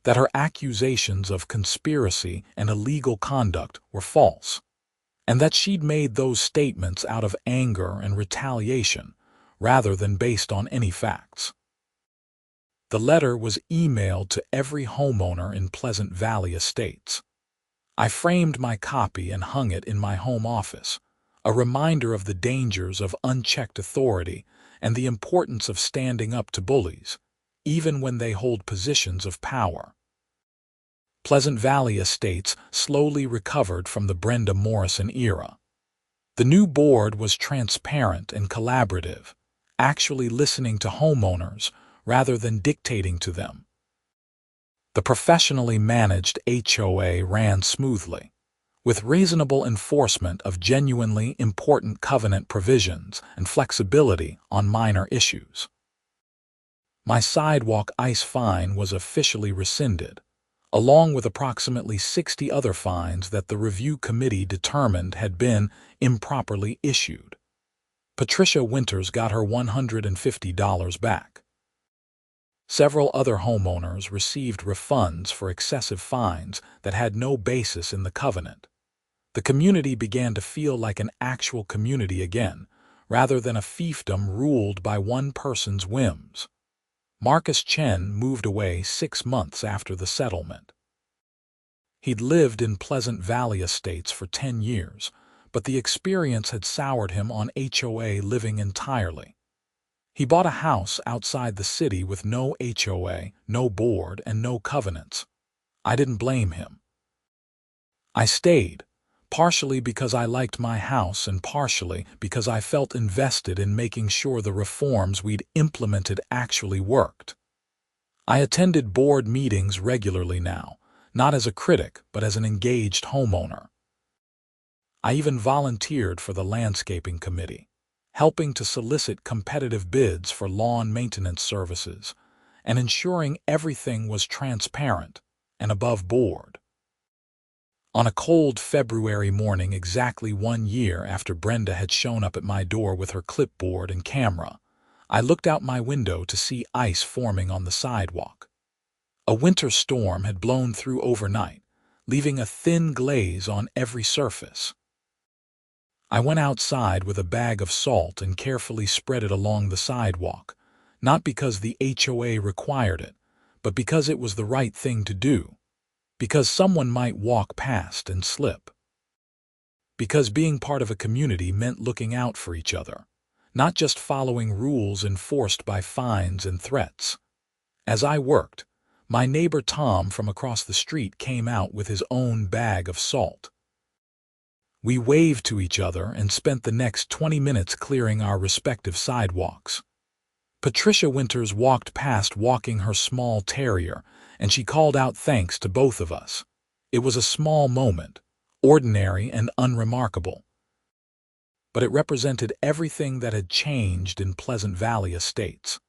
that her accusations of conspiracy and illegal conduct were false, and that she'd made those statements out of anger and retaliation rather than based on any facts. The letter was emailed to every homeowner in Pleasant Valley Estates. I framed my copy and hung it in my home office, a reminder of the dangers of unchecked authority and the importance of standing up to bullies, even when they hold positions of power. Pleasant Valley Estates slowly recovered from the Brenda Morrison era. The new board was transparent and collaborative, actually listening to homeowners rather than dictating to them. The professionally managed HOA ran smoothly, with reasonable enforcement of genuinely important covenant provisions and flexibility on minor issues. My sidewalk ice fine was officially rescinded, along with approximately 60 other fines that the review committee determined had been improperly issued. Patricia Winters got her $150 back. Several other homeowners received refunds for excessive fines that had no basis in the covenant. The community began to feel like an actual community again, rather than a fiefdom ruled by one person's whims. Marcus Chen moved away 6 months after the settlement. He'd lived in Pleasant Valley Estates for 10 years, but the experience had soured him on HOA living entirely. He bought a house outside the city with no HOA, no board, and no covenants. I didn't blame him. I stayed, partially because I liked my house and partially because I felt invested in making sure the reforms we'd implemented actually worked. I attended board meetings regularly now, not as a critic but as an engaged homeowner. I even volunteered for the landscaping committee, helping to solicit competitive bids for lawn maintenance services, and ensuring everything was transparent and above board. On a cold February morning exactly 1 year after Brenda had shown up at my door with her clipboard and camera, I looked out my window to see ice forming on the sidewalk. A winter storm had blown through overnight, leaving a thin glaze on every surface. I went outside with a bag of salt and carefully spread it along the sidewalk, not because the HOA required it, but because it was the right thing to do, because someone might walk past and slip. Because being part of a community meant looking out for each other, not just following rules enforced by fines and threats. As I worked, my neighbor Tom from across the street came out with his own bag of salt. We waved to each other and spent the next 20 minutes clearing our respective sidewalks. Patricia Winters walked past walking her small terrier, and she called out thanks to both of us. It was a small moment, ordinary and unremarkable, but it represented everything that had changed in Pleasant Valley Estates.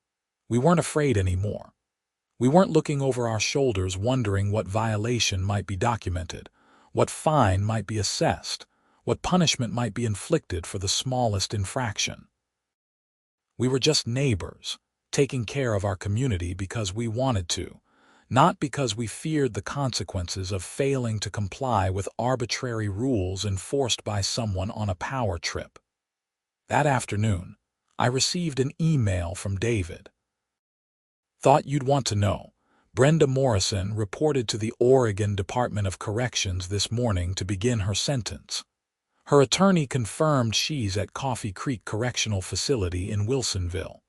We weren't afraid anymore. We weren't looking over our shoulders wondering what violation might be documented, what fine might be assessed, what punishment might be inflicted for the smallest infraction. We were just neighbors, taking care of our community because we wanted to, not because we feared the consequences of failing to comply with arbitrary rules enforced by someone on a power trip. That afternoon, I received an email from David. Thought you'd want to know. Brenda Morrison reported to the Oregon Department of Corrections this morning to begin her sentence. Her attorney confirmed she's at Coffee Creek Correctional Facility in Wilsonville.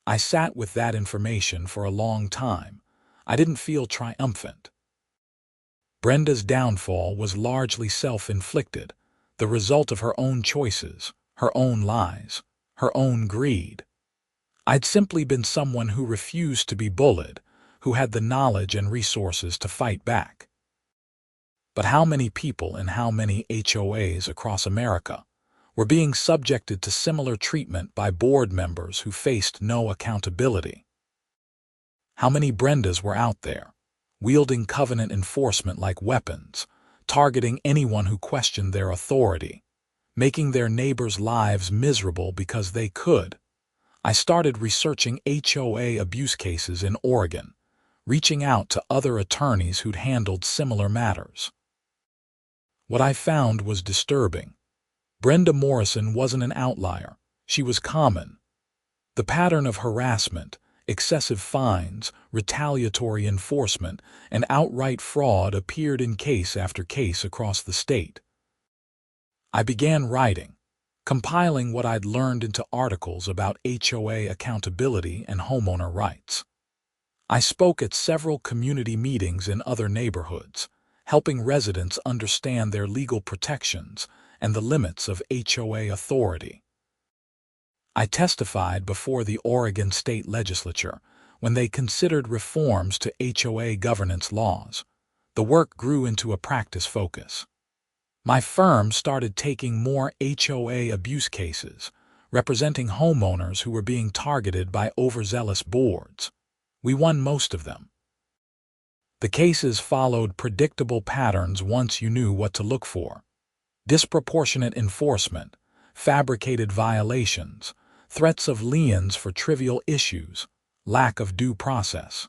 I sat with that information for a long time. I didn't feel triumphant. Brenda's downfall was largely self-inflicted, the result of her own choices, her own lies, her own greed. I'd simply been someone who refused to be bullied, who had the knowledge and resources to fight back. But how many people in how many HOAs across America were being subjected to similar treatment by board members who faced no accountability? How many Brendas were out there, wielding covenant enforcement like weapons, targeting anyone who questioned their authority, making their neighbors' lives miserable because they could? I started researching HOA abuse cases in Oregon, reaching out to other attorneys who'd handled similar matters. What I found was disturbing. Brenda Morrison wasn't an outlier. She was common. The pattern of harassment, excessive fines, retaliatory enforcement, and outright fraud appeared in case after case across the state. I began writing, compiling what I'd learned into articles about HOA accountability and homeowner rights. I spoke at several community meetings in other neighborhoods, helping residents understand their legal protections and the limits of HOA authority. I testified before the Oregon State Legislature when they considered reforms to HOA governance laws. The work grew into a practice focus. My firm started taking more HOA abuse cases, representing homeowners who were being targeted by overzealous boards. We won most of them. The cases followed predictable patterns once you knew what to look for: disproportionate enforcement, fabricated violations, threats of liens for trivial issues, lack of due process.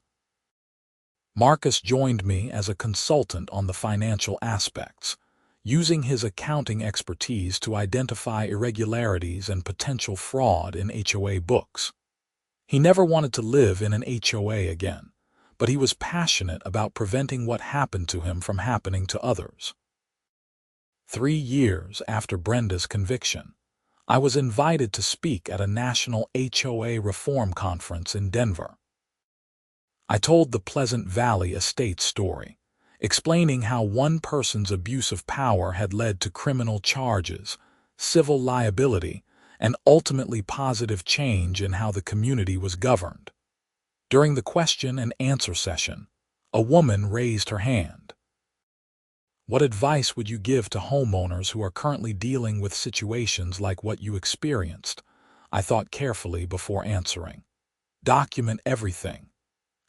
Marcus joined me as a consultant on the financial aspects, using his accounting expertise to identify irregularities and potential fraud in HOA books. He never wanted to live in an HOA again, but he was passionate about preventing what happened to him from happening to others. 3 years after Brenda's conviction, I was invited to speak at a national HOA reform conference in Denver. I told the Pleasant Valley Estates story, explaining how one person's abuse of power had led to criminal charges, civil liability, and ultimately positive change in how the community was governed. During the question and answer session, a woman raised her hand. What advice would you give to homeowners who are currently dealing with situations like what you experienced? I thought carefully before answering. Document everything.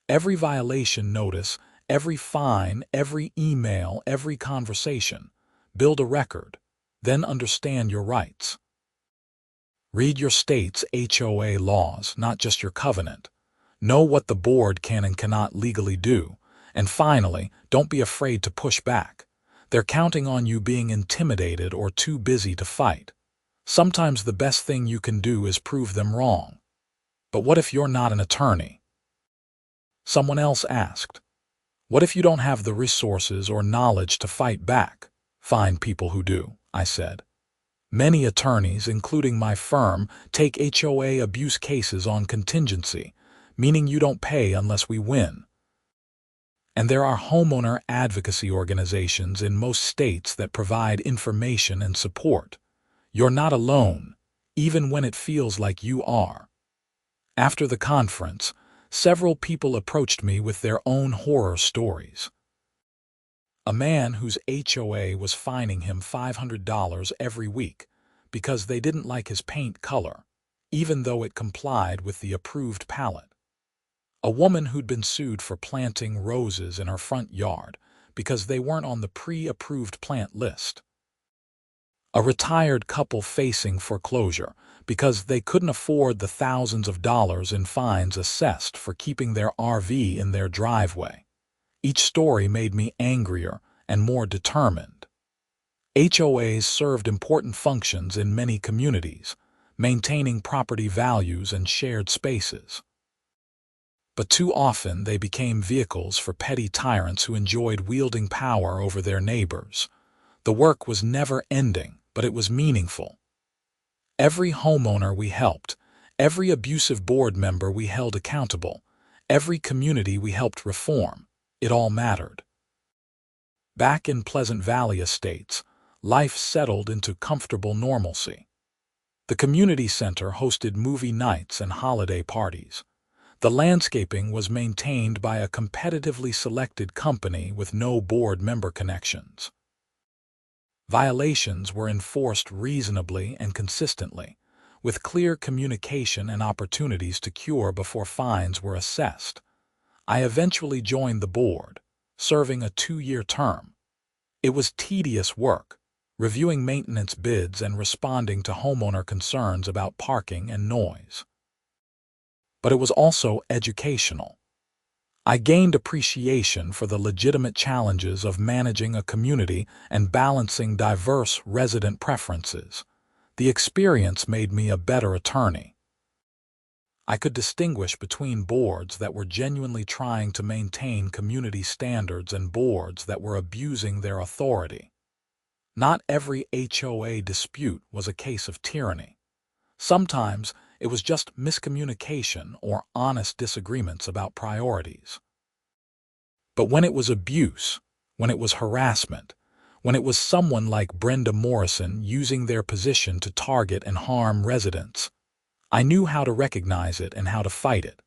Every violation notice, every fine, every email, every conversation. Build a record. Then understand your rights. Read your state's HOA laws, not just your covenant. Know what the board can and cannot legally do. And finally, don't be afraid to push back. They're counting on you being intimidated or too busy to fight. Sometimes the best thing you can do is prove them wrong. But what if you're not an attorney? Someone else asked. What if you don't have the resources or knowledge to fight back? Find people who do, I said. Many attorneys, including my firm, take HOA abuse cases on contingency, meaning you don't pay unless we win. And there are homeowner advocacy organizations in most states that provide information and support. You're not alone, even when it feels like you are. After the conference, several people approached me with their own horror stories. A man whose HOA was fining him $500 every week because they didn't like his paint color, even though it complied with the approved palette. A woman who'd been sued for planting roses in her front yard because they weren't on the pre-approved plant list. A retired couple facing foreclosure because they couldn't afford the thousands of dollars in fines assessed for keeping their RV in their driveway. Each story made me angrier and more determined. HOAs served important functions in many communities, maintaining property values and shared spaces. But too often they became vehicles for petty tyrants who enjoyed wielding power over their neighbors. The work was never ending, but it was meaningful. Every homeowner we helped, every abusive board member we held accountable, every community we helped reform, it all mattered. Back in Pleasant Valley Estates, life settled into comfortable normalcy. The community center hosted movie nights and holiday parties. The landscaping was maintained by a competitively selected company with no board member connections. Violations were enforced reasonably and consistently, with clear communication and opportunities to cure before fines were assessed. I eventually joined the board, serving a 2-year term. It was tedious work, reviewing maintenance bids and responding to homeowner concerns about parking and noise. But it was also educational. I gained appreciation for the legitimate challenges of managing a community and balancing diverse resident preferences. The experience made me a better attorney. I could distinguish between boards that were genuinely trying to maintain community standards and boards that were abusing their authority. Not every HOA dispute was a case of tyranny. Sometimes it was just miscommunication or honest disagreements about priorities. But when it was abuse, when it was harassment, when it was someone like Brenda Morrison using their position to target and harm residents, I knew how to recognize it and how to fight it.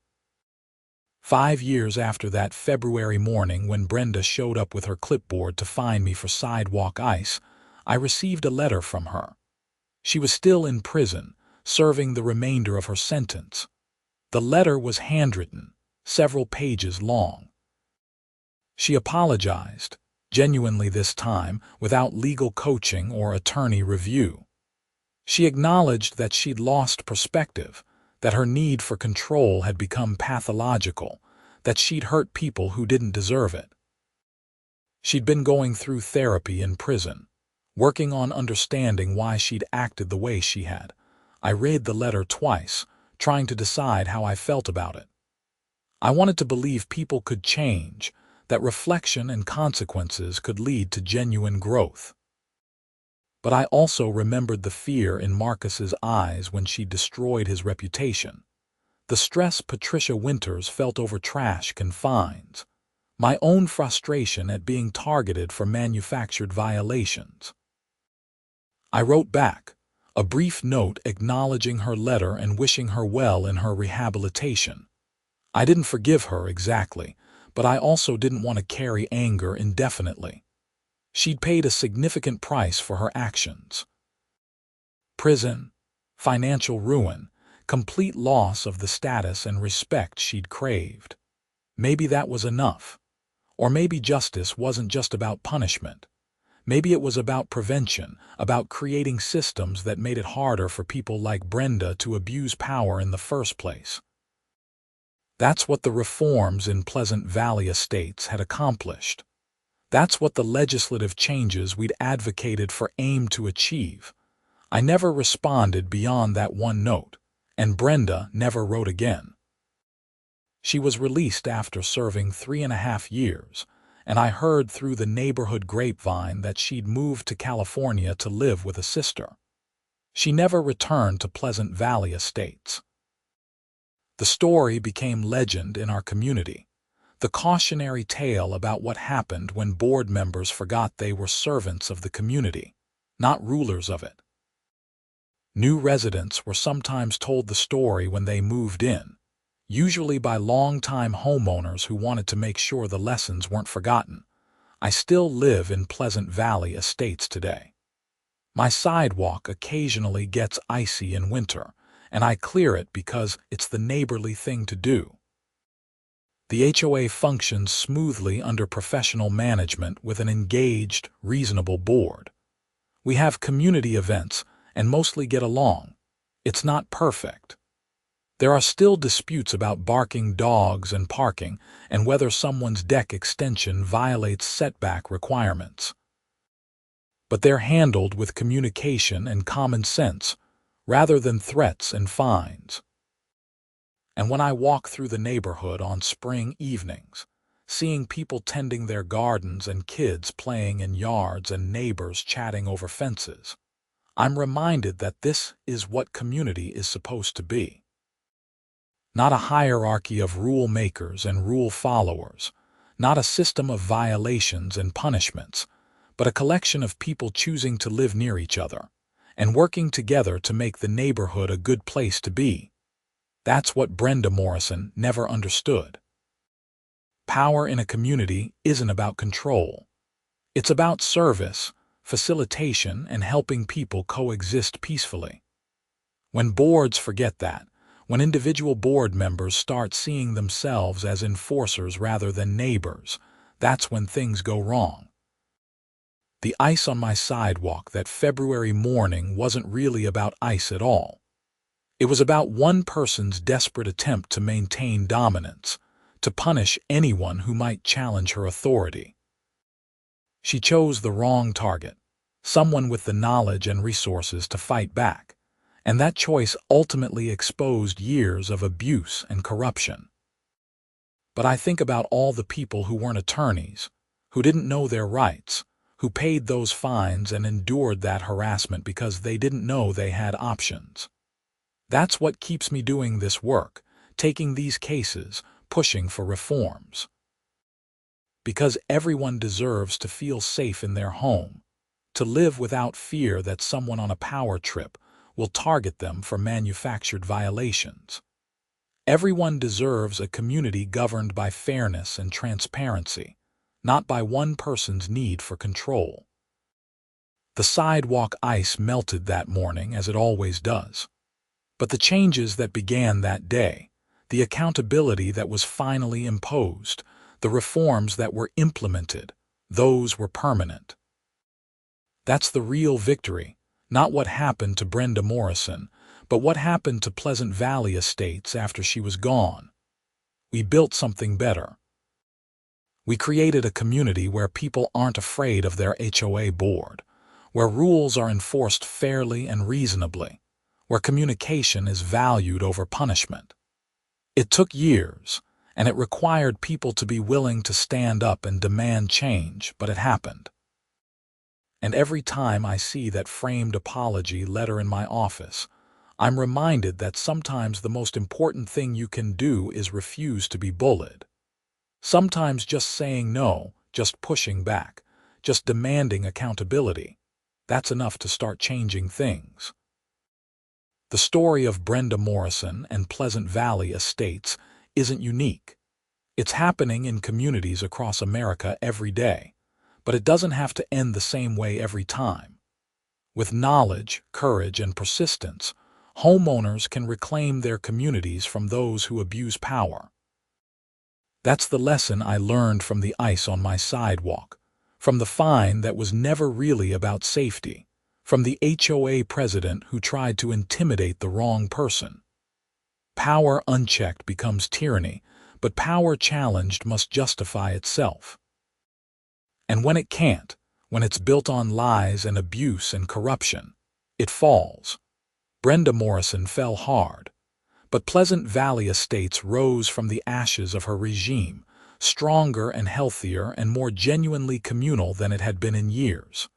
5 years after that February morning when Brenda showed up with her clipboard to fine me for sidewalk ice, I received a letter from her. She was still in prison, serving the remainder of her sentence. The letter was handwritten, several pages long. She apologized, genuinely this time, without legal coaching or attorney review. She acknowledged that she'd lost perspective, that her need for control had become pathological, that she'd hurt people who didn't deserve it. She'd been going through therapy in prison, working on understanding why she'd acted the way she had. I read the letter twice, trying to decide how I felt about it. I wanted to believe people could change, that reflection and consequences could lead to genuine growth. But I also remembered the fear in Marcus's eyes when she destroyed his reputation, the stress Patricia Winters felt over trash and fines, my own frustration at being targeted for manufactured violations. I wrote back, a brief note acknowledging her letter and wishing her well in her rehabilitation. I didn't forgive her exactly, but I also didn't want to carry anger indefinitely. She'd paid a significant price for her actions. Prison, financial ruin, complete loss of the status and respect she'd craved. Maybe that was enough. Or maybe justice wasn't just about punishment. Maybe it was about prevention, about creating systems that made it harder for people like Brenda to abuse power in the first place. That's what the reforms in Pleasant Valley Estates had accomplished. That's what the legislative changes we'd advocated for aimed to achieve. I never responded beyond that one note, and Brenda never wrote again. She was released after serving 3.5 years, and I heard through the neighborhood grapevine that she'd moved to California to live with a sister. She never returned to Pleasant Valley Estates. The story became legend in our community, the cautionary tale about what happened when board members forgot they were servants of the community, not rulers of it. New residents were sometimes told the story when they moved in, usually by longtime homeowners who wanted to make sure the lessons weren't forgotten. I still live in Pleasant Valley Estates today. My sidewalk occasionally gets icy in winter, and I clear it because it's the neighborly thing to do. The HOA functions smoothly under professional management with an engaged, reasonable board. We have community events and mostly get along. It's not perfect. There are still disputes about barking dogs and parking and whether someone's deck extension violates setback requirements. But they're handled with communication and common sense, rather than threats and fines. And when I walk through the neighborhood on spring evenings, seeing people tending their gardens and kids playing in yards and neighbors chatting over fences, I'm reminded that this is what community is supposed to be. Not a hierarchy of rule makers and rule followers, not a system of violations and punishments, but a collection of people choosing to live near each other and working together to make the neighborhood a good place to be. That's what Brenda Morrison never understood. Power in a community isn't about control. It's about service, facilitation, and helping people coexist peacefully. When boards forget that, when individual board members start seeing themselves as enforcers rather than neighbors, that's when things go wrong. The ice on my sidewalk that February morning wasn't really about ice at all. It was about one person's desperate attempt to maintain dominance, to punish anyone who might challenge her authority. She chose the wrong target, someone with the knowledge and resources to fight back, and that choice ultimately exposed years of abuse and corruption. But I think about all the people who weren't attorneys, who didn't know their rights, who paid those fines and endured that harassment because they didn't know they had options. That's what keeps me doing this work, taking these cases, pushing for reforms. Because everyone deserves to feel safe in their home, to live without fear that someone on a power trip will target them for manufactured violations. Everyone deserves a community governed by fairness and transparency, not by one person's need for control. The sidewalk ice melted that morning, as it always does. But the changes that began that day, the accountability that was finally imposed, the reforms that were implemented, those were permanent. That's the real victory, not what happened to Brenda Morrison, but what happened to Pleasant Valley Estates after she was gone. We built something better. We created a community where people aren't afraid of their HOA board, where rules are enforced fairly and reasonably, where communication is valued over punishment. It took years, and it required people to be willing to stand up and demand change, but it happened. And every time I see that framed apology letter in my office, I'm reminded that sometimes the most important thing you can do is refuse to be bullied. Sometimes just saying no, just pushing back, just demanding accountability, that's enough to start changing things. The story of Brenda Morrison and Pleasant Valley Estates isn't unique. It's happening in communities across America every day. but it doesn't have to end the same way every time. With knowledge, courage, and persistence, homeowners can reclaim their communities from those who abuse power. That's the lesson I learned from the ice on my sidewalk, from the fine that was never really about safety, from the HOA president who tried to intimidate the wrong person. Power unchecked becomes tyranny, but power challenged must justify itself. And when it can't, when it's built on lies and abuse and corruption, it falls. Brenda Morrison fell hard, but Pleasant Valley Estates rose from the ashes of her regime, stronger and healthier and more genuinely communal than it had been in years.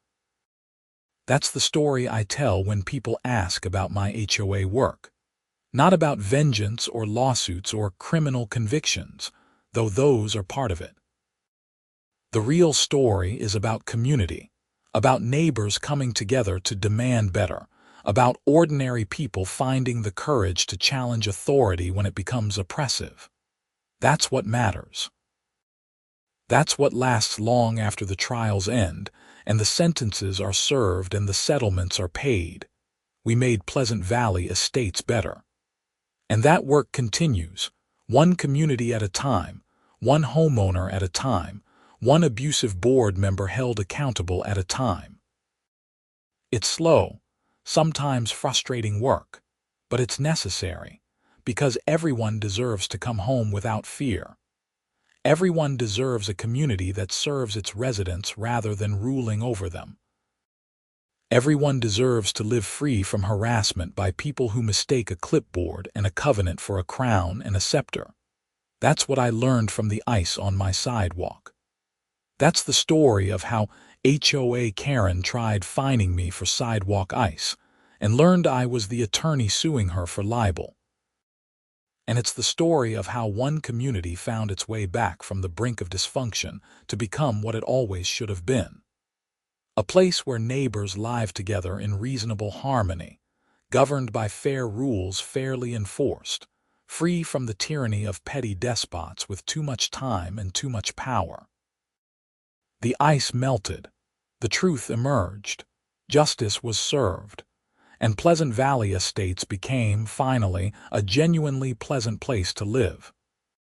That's the story I tell when people ask about my HOA work. Not about vengeance or lawsuits or criminal convictions, though those are part of it. The real story is about community, about neighbors coming together to demand better, about ordinary people finding the courage to challenge authority when it becomes oppressive. That's what matters. That's what lasts long after the trials end, and the sentences are served and the settlements are paid. We made Pleasant Valley Estates better. And that work continues, one community at a time, one homeowner at a time, one abusive board member held accountable at a time. It's slow, sometimes frustrating work, but it's necessary, because everyone deserves to come home without fear. Everyone deserves a community that serves its residents rather than ruling over them. Everyone deserves to live free from harassment by people who mistake a clipboard and a covenant for a crown and a scepter. That's what I learned from the ice on my sidewalk. That's the story of how HOA Karen tried fining me for sidewalk ice and learned I was the attorney suing her for libel. And it's the story of how one community found its way back from the brink of dysfunction to become what it always should have been. A place where neighbors live together in reasonable harmony, governed by fair rules fairly enforced, free from the tyranny of petty despots with too much time and too much power. The ice melted, the truth emerged, justice was served, and Pleasant Valley Estates became, finally, a genuinely pleasant place to live.